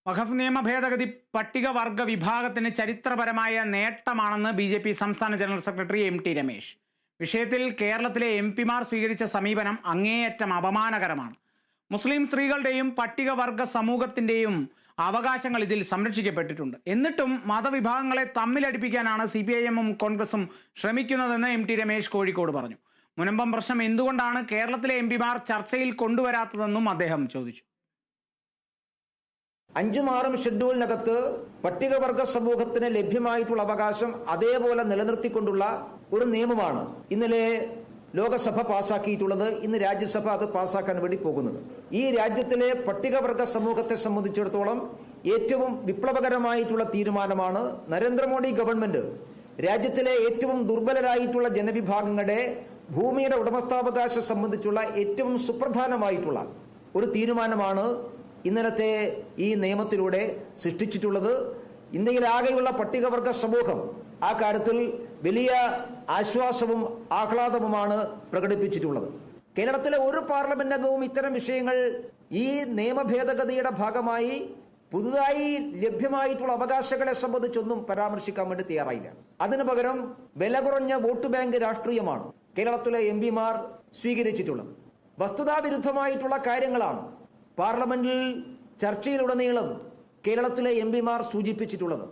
വഖഫ് നിയമ ഭേദഗതി പട്ടികവർഗ വിഭാഗത്തിന് ചരിത്രപരമായ നേട്ടമാണെന്ന് ബി.ജെ.പി. സംസ്ഥാന ജനറൽ സെക്രട്ടറി എം.ടി. രമേശ്. വിഷയത്തിൽ കേരളത്തിലെ എം.പിമാർ സ്വീകരിച്ച സമീപനം അങ്ങേയറ്റം അപമാനകരമാണ്. മുസ്ലിം സ്ത്രീകളുടെയും പട്ടികവർഗ സമൂഹത്തിൻ്റെയും അവകാശങ്ങൾ ഇതിൽ സംരക്ഷിക്കപ്പെട്ടിട്ടുണ്ട്. എന്നിട്ടും മതവിഭാഗങ്ങളെ തമ്മിലടിപ്പിക്കാനാണ് CPIM-ഉം കോൺഗ്രസും ശ്രമിക്കുന്നതെന്ന് എം.ടി. രമേശ് കോഴിക്കോട് പറഞ്ഞു. മുനമ്പം പ്രശ്നം എന്തുകൊണ്ടാണ് കേരളത്തിലെ എം.പിമാർ ചർച്ചയിൽ കൊണ്ടുവരാത്തതെന്നും അദ്ദേഹം ചോദിച്ചു. 5ഉം 6ഉം ഷെഡ്യൂളിനകത്ത് പട്ടികവർഗ സമൂഹത്തിന് ലഭ്യമായിട്ടുള്ള അവകാശം അതേപോലെ നിലനിർത്തിക്കൊണ്ടുള്ള ഒരു നിയമമാണ് ഇന്നലെ ലോകസഭ പാസാക്കിയിട്ടുള്ളത്. ഇന്ന് രാജ്യസഭ അത് പാസാക്കാൻ വേണ്ടി പോകുന്നത്. ഈ രാജ്യത്തിലെ പട്ടികവർഗ സമൂഹത്തെ സംബന്ധിച്ചിടത്തോളം ഏറ്റവും വിപ്ലവകരമായിട്ടുള്ള തീരുമാനമാണ് നരേന്ദ്രമോദി ഗവൺമെന്റ് രാജ്യത്തിലെ ഏറ്റവും ദുർബലരായിട്ടുള്ള ജനവിഭാഗങ്ങളുടെ ഭൂമിയുടെ ഉടമസ്ഥാവകാശം സംബന്ധിച്ചുള്ള ഏറ്റവും സുപ്രധാനമായിട്ടുള്ള ഒരു തീരുമാനമാണ് ഇന്നലത്തെ ഈ നിയമത്തിലൂടെ സൃഷ്ടിച്ചിട്ടുള്ളത്. ഇന്ത്യയിലാകെയുള്ള പട്ടികവർഗ സമൂഹം ആ കാര്യത്തിൽ വലിയ ആശ്വാസവും ആഹ്ലാദവുമാണ് പ്രകടിപ്പിച്ചിട്ടുള്ളത്. കേരളത്തിലെ ഒരു പാർലമെന്റ് അംഗവും ഇത്തരം വിഷയങ്ങൾ ഈ നിയമ ഭേദഗതിയുടെ ഭാഗമായി പുതുതായി ലഭ്യമായിട്ടുള്ള അവകാശങ്ങളെ സംബന്ധിച്ചൊന്നും പരാമർശിക്കാൻ വേണ്ടി തയ്യാറായില്ല. അതിനു പകരം വില കുറഞ്ഞ വോട്ട് ബാങ്ക് രാഷ്ട്രീയമാണ് കേരളത്തിലെ എംപിമാർ സ്വീകരിച്ചിട്ടുള്ളത്. വസ്തുതാവിരുദ്ധമായിട്ടുള്ള കാര്യങ്ങളാണ് പാർലമെന്റിൽ ചർച്ചയിലുടനീളം കേരളത്തിലെ എംപിമാർ സൂചിപ്പിച്ചിട്ടുള്ളത്.